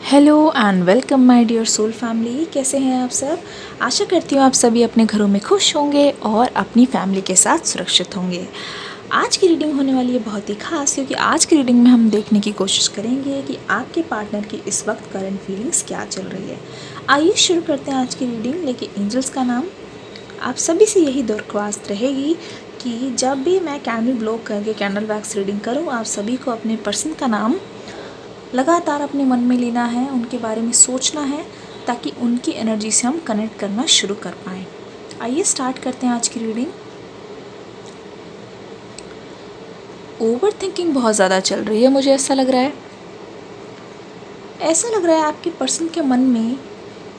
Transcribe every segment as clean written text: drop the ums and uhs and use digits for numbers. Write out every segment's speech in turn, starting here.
Hello and welcome my dear soul family. कैसे हैं आप सब। आशा करती हूँ आप सभी अपने घरों में खुश होंगे और अपनी फैमिली के साथ सुरक्षित होंगे। आज की रीडिंग होने वाली है बहुत ही खास, क्योंकि आज की रीडिंग में हम देखने की कोशिश करेंगे कि आपके पार्टनर की इस वक्त करंट फीलिंग्स क्या चल रही है। आइए शुरू करते हैं आज की रीडिंग। लेकिन एंजल्स का नाम आप सभी से यही दरख्वास्त रहेगी कि जब भी मैं कैंडल ब्लो करके कैंडल वैक्स रीडिंग करूँ, आप सभी को अपने पर्सन का नाम लगातार अपने मन में लेना है, उनके बारे में सोचना है, ताकि उनकी एनर्जी से हम कनेक्ट करना शुरू कर पाएँ। आइए स्टार्ट करते हैं आज की रीडिंग। ओवर थिंकिंग बहुत ज़्यादा चल रही है, मुझे ऐसा लग रहा है। आपके पर्सन के मन में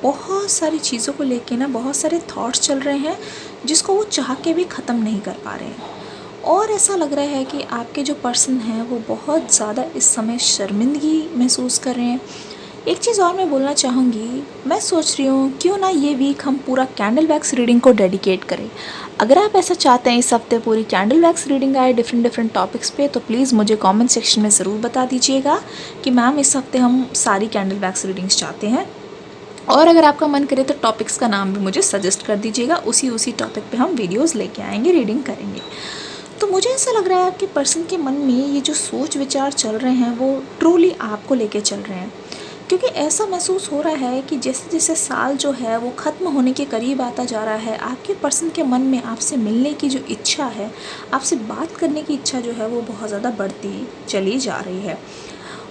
बहुत सारी चीज़ों को लेके ना बहुत सारे थॉट्स चल रहे हैं, जिसको वो चाह के भी ख़त्म नहीं कर पा रहे हैं। और ऐसा लग रहा है कि आपके जो पर्सन हैं वो बहुत ज़्यादा इस समय शर्मिंदगी महसूस कर रहे हैं। एक चीज़ और मैं बोलना चाहूँगी, मैं सोच रही हूँ क्यों ना ये वीक हम पूरा कैंडल वैक्स रीडिंग को डेडिकेट करें। अगर आप ऐसा चाहते हैं इस हफ्ते पूरी कैंडल वैक्स रीडिंग आए डिफरेंट टॉपिक्स पे, तो प्लीज़ मुझे कमेंट सेक्शन में ज़रूर बता दीजिएगा कि मैम इस हफ्ते हम सारी कैंडल वैक्स रीडिंग्स चाहते हैं। और अगर आपका मन करे तो टॉपिक्स का नाम भी मुझे सजेस्ट कर दीजिएगा, उसी टॉपिक पे हम वीडियोज़ लेके आएंगे, रीडिंग करेंगे। तो मुझे ऐसा लग रहा है आपके पर्सन के मन में ये जो सोच विचार चल रहे हैं वो ट्रूली आपको लेके चल रहे हैं, क्योंकि ऐसा महसूस हो रहा है कि जैसे जैसे साल जो है वो ख़त्म होने के करीब आता जा रहा है, आपके पर्सन के मन में आपसे मिलने की जो इच्छा है, आपसे बात करने की इच्छा जो है वो बहुत ज़्यादा बढ़ती चली जा रही है।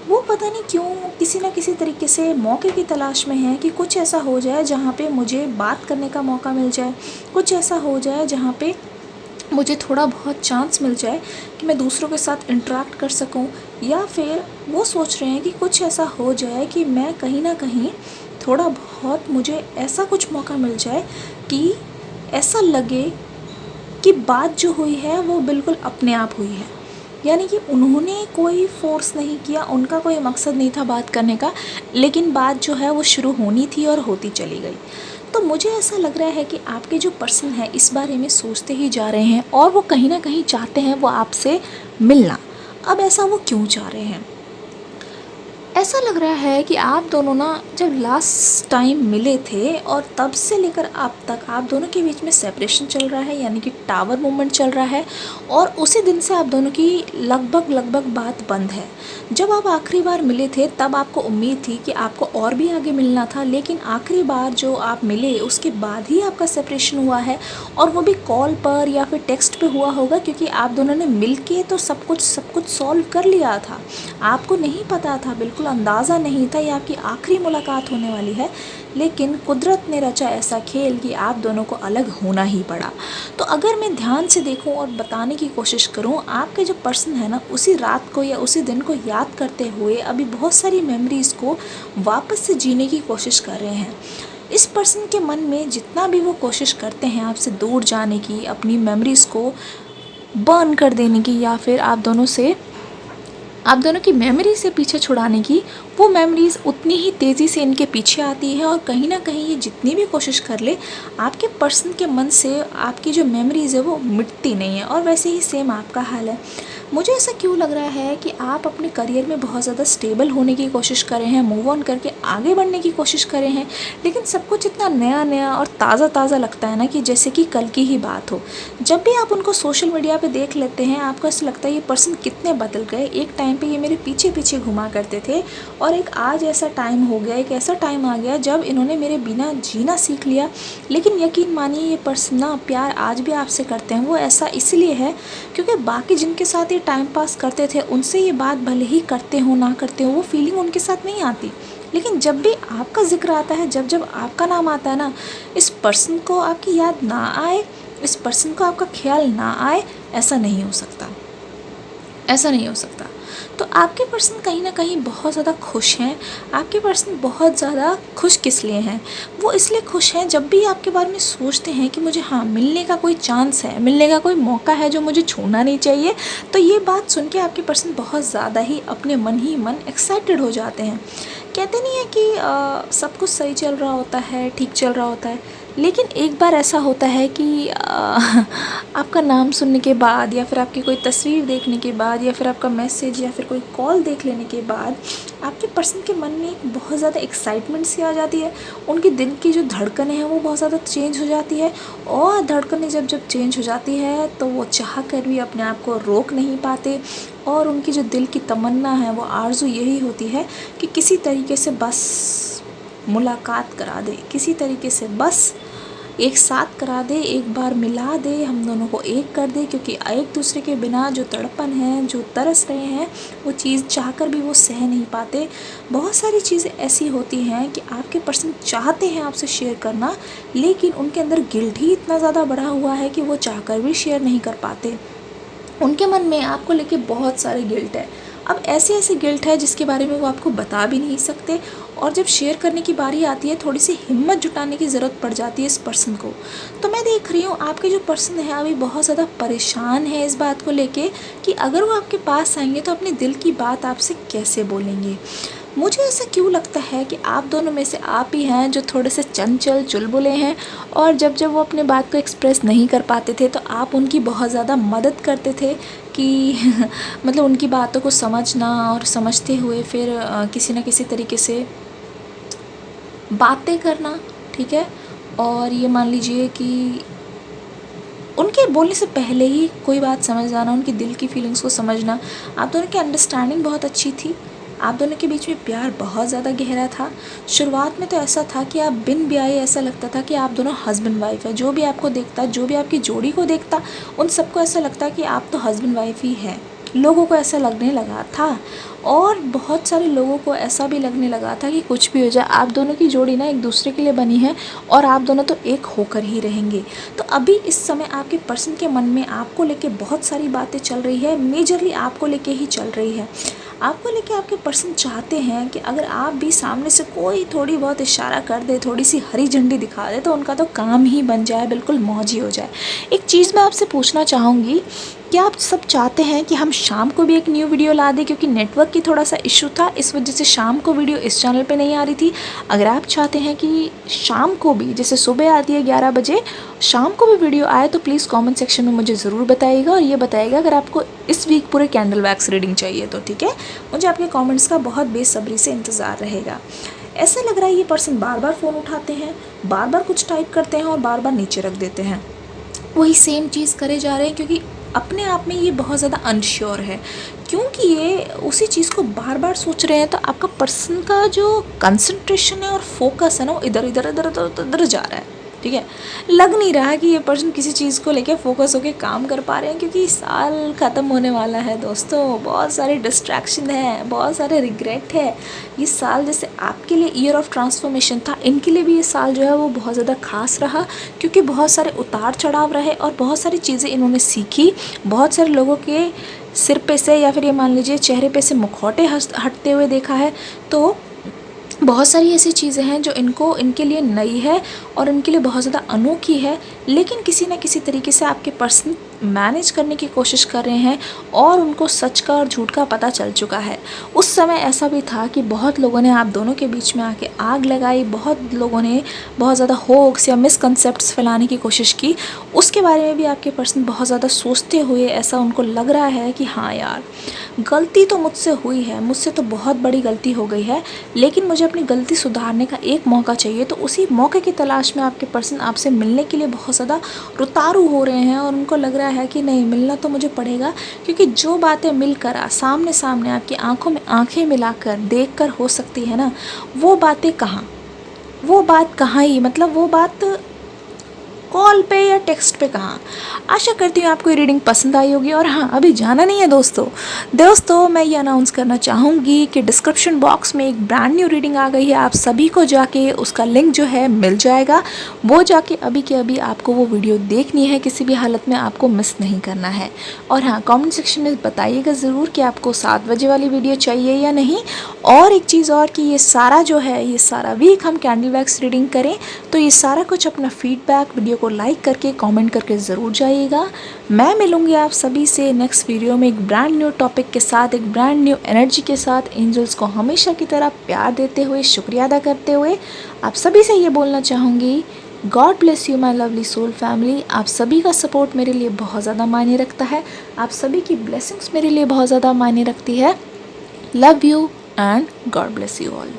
वो पता नहीं क्यों किसी ना किसी तरीके से मौके की तलाश में है कि कुछ ऐसा हो जाए जहाँ पे मुझे बात करने का मौका मिल जाए, कुछ ऐसा हो जाए जहाँ पे मुझे थोड़ा बहुत चांस मिल जाए कि मैं दूसरों के साथ इंटरेक्ट कर सकूं, या फिर वो सोच रहे हैं कि कुछ ऐसा हो जाए कि मैं कहीं ना कहीं थोड़ा बहुत मुझे ऐसा कुछ मौका मिल जाए कि ऐसा लगे कि बात जो हुई है वो बिल्कुल अपने आप हुई है। यानी कि उन्होंने कोई फोर्स नहीं किया, उनका कोई मकसद नहीं था बात करने का, लेकिन बात जो है वो शुरू होनी थी और होती चली गई। तो मुझे ऐसा लग रहा है कि आपके जो पर्सन है इस बारे में सोचते ही जा रहे हैं और वो कहीं ना कहीं चाहते हैं वो आपसे मिलना। अब ऐसा वो क्यों चाह रहे हैं? ऐसा लग रहा है कि आप दोनों ना जब लास्ट टाइम मिले थे और तब से लेकर अब तक आप दोनों के बीच में सेपरेशन चल रहा है, यानी कि टावर मूवमेंट चल रहा है। और उसी दिन से आप दोनों की लगभग बात बंद है। जब आप आखिरी बार मिले थे तब आपको उम्मीद थी कि आपको और भी आगे मिलना था, लेकिन आखिरी बार जो आप मिले उसके बाद ही आपका सेपरेशन हुआ है, और वो भी कॉल पर या फिर टेक्स्ट पे हुआ होगा, क्योंकि आप दोनों ने मिल के तो सब कुछ सॉल्व कर लिया था। आपको नहीं पता था, बिल्कुल अंदाज़ा नहीं था ये आपकी आखिरी मुलाकात होने वाली है, लेकिन कुदरत ने रचा ऐसा खेल कि आप दोनों को अलग होना ही पड़ा। तो अगर मैं ध्यान से देखूं और बताने की कोशिश करूं, आपके जो पर्सन है ना उसी रात को या उसी दिन को याद करते हुए अभी बहुत सारी मेमोरीज़ को वापस से जीने की कोशिश कर रहे हैं। इस पर्सन के मन में जितना भी वो कोशिश करते हैं आपसे दूर जाने की, अपनी मेमोरीज़ को बर्न कर देने की, या फिर आप दोनों की मेमोरी से पीछे छुड़ाने की, वो मेमोरीज़ उतनी ही तेज़ी से इनके पीछे आती है। और कहीं ना कहीं ये जितनी भी कोशिश कर ले, आपके पर्सन के मन से आपकी जो मेमोरीज़ है वो मिटती नहीं है। और वैसे ही सेम आपका हाल है। मुझे ऐसा क्यों लग रहा है कि आप अपने करियर में बहुत ज़्यादा स्टेबल होने की कोशिश कर रहे हैं, मूव ऑन करके आगे बढ़ने की कोशिश कर रहे हैं, लेकिन सब कुछ इतना नया नया और ताज़ा लगता है ना, कि जैसे कि कल की ही बात हो। जब भी आप उनको सोशल मीडिया पे देख लेते हैं, आपको ऐसा लगता है ये पर्सन कितने बदल गए। एक टाइम पे ये मेरे पीछे पीछे घुमा करते थे, और एक आज ऐसा टाइम हो गया, एक ऐसा टाइम आ गया जब इन्होंने मेरे बिना जीना सीख लिया। लेकिन यकीन मानिए ये पर्सन ना प्यार आज भी आपसे करते हैं। वो ऐसा इसलिए है क्योंकि बाकी जिनके साथ ये टाइम पास करते थे उनसे ये बात भले ही करते हो ना करते हो, वो फीलिंग उनके साथ नहीं आती। लेकिन जब भी आपका जिक्र आता है, जब आपका नाम आता है ना, इस पर्सन को आपकी याद ना आए, इस पर्सन को आपका ख्याल ना आए, ऐसा नहीं हो सकता, ऐसा नहीं हो सकता। तो आपके पर्सन कहीं ना कहीं बहुत ज़्यादा खुश हैं। आपके पर्सन बहुत ज़्यादा खुश किस लिए हैं? वो इसलिए खुश हैं, जब भी आपके बारे में सोचते हैं कि मुझे हाँ मिलने का कोई चांस है, मिलने का कोई मौका है जो मुझे छोड़ना नहीं चाहिए, तो ये बात सुन के आपके पर्सन बहुत ज़्यादा ही अपने मन ही मन एक्साइटेड हो जाते हैं। कहते नहीं है कि सब कुछ सही चल रहा होता है, ठीक चल रहा होता है, लेकिन एक बार ऐसा होता है कि आपका नाम सुनने के बाद या फिर आपकी कोई तस्वीर देखने के बाद या फिर आपका मैसेज या फिर कोई कॉल देख लेने के बाद आपके पर्सन के मन में एक बहुत ज़्यादा एक्साइटमेंट सी आ जाती है। उनके दिल की जो धड़कनें हैं वो बहुत ज़्यादा चेंज हो जाती है, और धड़कनें जब जब चेंज हो जाती है तो वो चाह कर भी अपने आप को रोक नहीं पाते, और उनकी जो दिल की तमन्ना है वो आरज़ू यही होती है कि किसी तरीके से बस मुलाकात करा दे, किसी तरीके से बस एक साथ करा दे, एक बार मिला दे, हम दोनों को एक कर दे। क्योंकि एक दूसरे के बिना जो तड़पन है, जो तरस रहे हैं, वो चीज़ चाहकर भी वो सह नहीं पाते। बहुत सारी चीज़ें ऐसी होती हैं कि आपके पर्सन चाहते हैं आपसे शेयर करना, लेकिन उनके अंदर गिल्ट ही इतना ज़्यादा बढ़ा हुआ है कि वो चाहकर भी शेयर नहीं कर पाते। उनके मन में आपको लेके बहुत सारे गिल्ट है। अब ऐसे गिल्ट है जिसके बारे में वो आपको बता भी नहीं सकते, और जब शेयर करने की बारी आती है थोड़ी सी हिम्मत जुटाने की ज़रूरत पड़ जाती है इस पर्सन को। तो मैं देख रही हूँ आपके जो पर्सन है अभी बहुत ज़्यादा परेशान है इस बात को लेके कि अगर वो आपके पास आएंगे तो अपने दिल की बात आपसे कैसे बोलेंगे। मुझे ऐसा क्यों लगता है कि आप दोनों में से आप ही हैं जो थोड़े से चंचल चुलबुले हैं, और जब जब वो अपने बात को एक्सप्रेस नहीं कर पाते थे तो आप उनकी बहुत ज़्यादा मदद करते थे कि मतलब उनकी बातों को समझना, और समझते हुए फिर किसी न किसी तरीके से बातें करना, ठीक है। और ये मान लीजिए कि उनके बोलने से पहले ही कोई बात समझ जाना, उनकी दिल की फीलिंग्स को समझना। आप दोनों की अंडरस्टैंडिंग बहुत अच्छी थी, आप दोनों के बीच में प्यार बहुत ज़्यादा गहरा था। शुरुआत में तो ऐसा था कि आप बिन ब्याहे ऐसा लगता था कि आप दोनों हस्बैंड वाइफ है। जो भी आपको देखता, जो भी आपकी जोड़ी को देखता, उन सबको ऐसा लगता कि आप तो हस्बैंड वाइफ ही है। लोगों को ऐसा लगने लगा था, और बहुत सारे लोगों को ऐसा भी लगने लगा था कि कुछ भी हो जाए आप दोनों की जोड़ी ना एक दूसरे के लिए बनी है, और आप दोनों तो एक होकर ही रहेंगे। तो अभी इस समय आपके पर्सन के मन में आपको लेके बहुत सारी बातें चल रही है, मेजरली आपको लेके ही चल रही है। आपको लेके आपके पर्सन चाहते हैं कि अगर आप भी सामने से कोई थोड़ी बहुत इशारा कर दे, थोड़ी सी हरी झंडी दिखा दे, तो उनका तो काम ही बन जाए, बिल्कुल मौज ही हो जाए। एक चीज़ मैं आपसे पूछना चाहूँगी, क्या आप सब चाहते हैं कि हम शाम को भी एक न्यू वीडियो ला दें? क्योंकि नेटवर्क की थोड़ा सा इशू था, इस वजह से शाम को वीडियो इस चैनल पे नहीं आ रही थी। अगर आप चाहते हैं कि शाम को भी, जैसे सुबह आती है 11 बजे, शाम को भी वीडियो आए, तो प्लीज़ कमेंट सेक्शन में मुझे ज़रूर बताइएगा, और ये बताइएगा अगर आपको इस वीक पूरे कैंडल वैक्स रीडिंग चाहिए तो, ठीक है। मुझे आपके कॉमेंट्स का बहुत बेसब्री से इंतज़ार रहेगा। ऐसा लग रहा है ये पर्सन बार बार फ़ोन उठाते हैं, बार बार कुछ टाइप करते हैं और बार बार नीचे रख देते हैं, वही सेम चीज़ करे जा रहे हैं, क्योंकि अपने आप में ये बहुत ज़्यादा अनश्योर है। क्योंकि ये उसी चीज़ को बार बार सोच रहे हैं, तो आपका पर्सन का जो कंसंट्रेशन है और फोकस है ना, वो इधर इधर इधर इधर इधर जा रहा है, ठीक है। लग नहीं रहा कि ये पर्सन किसी चीज़ को लेके फोकस होके काम कर पा रहे हैं, क्योंकि साल ख़त्म होने वाला है दोस्तों। बहुत सारे डिस्ट्रैक्शन है, बहुत सारे रिग्रेट है। ये साल जैसे आपके लिए ईयर ऑफ ट्रांसफॉर्मेशन था, इनके लिए भी ये साल जो है वो बहुत ज़्यादा खास रहा, क्योंकि बहुत सारे उतार चढ़ाव रहे और बहुत सारी चीज़ें इन्होंने सीखी। बहुत सारे लोगों के सिर पे से या फिर ये मान लीजिए चेहरे पे से मुखौटे हटते हुए देखा है। तो बहुत सारी ऐसी चीज़ें हैं जो इनके लिए नई है और इनके लिए बहुत ज़्यादा अनोखी है, लेकिन किसी न किसी तरीके से आपके पर्सन मैनेज करने की कोशिश कर रहे हैं, और उनको सच का और झूठ का पता चल चुका है। उस समय ऐसा भी था कि बहुत लोगों ने आप दोनों के बीच में आके आग लगाई, बहुत लोगों ने बहुत ज़्यादा होक्स या मिसकंसेप्ट्स फैलाने की कोशिश की। उसके बारे में भी आपके पर्सन बहुत ज़्यादा सोचते हुए ऐसा उनको लग रहा है कि हाँ यार, गलती तो मुझसे हुई है, मुझसे तो बहुत बड़ी गलती हो गई है, लेकिन मुझे अपनी गलती सुधारने का एक मौका चाहिए। तो उसी मौके की तलाश में आपके पर्सन आपसे मिलने के लिए बहुत ज़्यादा रुतारू हो रहे हैं, और उनको लग रहा है कि नहीं, मिलना तो मुझे पड़ेगा, क्योंकि जो बातें मिलकर सामने सामने आपकी आंखों में आंखें मिलाकर देखकर हो सकती है ना, वो बातें कहाँ, वो बात कहाँ ही, मतलब वो बात कॉल पे या टेक्स्ट पे कहाँ। आशा करती हूँ आपको ये रीडिंग पसंद आई होगी। और हाँ, अभी जाना नहीं है दोस्तों मैं ये अनाउंस करना चाहूँगी कि डिस्क्रिप्शन बॉक्स में एक ब्रांड न्यू रीडिंग आ गई है। आप सभी को जाके उसका लिंक जो है मिल जाएगा, वो जाके अभी के अभी आपको वो वीडियो देखनी है, किसी भी हालत में आपको मिस नहीं करना है। और हाँ, कमेंट सेक्शन में बताइएगा ज़रूर कि आपको 7 बजे वाली वीडियो चाहिए या नहीं। और एक चीज़ और कि ये सारा जो है, ये सारा वीक हम कैंडल वैक्स रीडिंग करें, तो ये सारा कुछ अपना फीडबैक वीडियो को लाइक करके कमेंट करके ज़रूर जाइएगा। मैं मिलूँगी आप सभी से नेक्स्ट वीडियो में एक ब्रांड न्यू टॉपिक के साथ, एक ब्रांड न्यू एनर्जी के साथ। एंजल्स को हमेशा की तरह प्यार देते हुए, शुक्रिया अदा करते हुए आप सभी से ये बोलना चाहूँगी, God bless you my lovely soul family. आप सभी का सपोर्ट मेरे लिए बहुत ज़्यादा मायने रखता है, आप सभी की ब्लेसिंग्स मेरे लिए बहुत ज़्यादा मायने रखती है। Love you and God bless you all.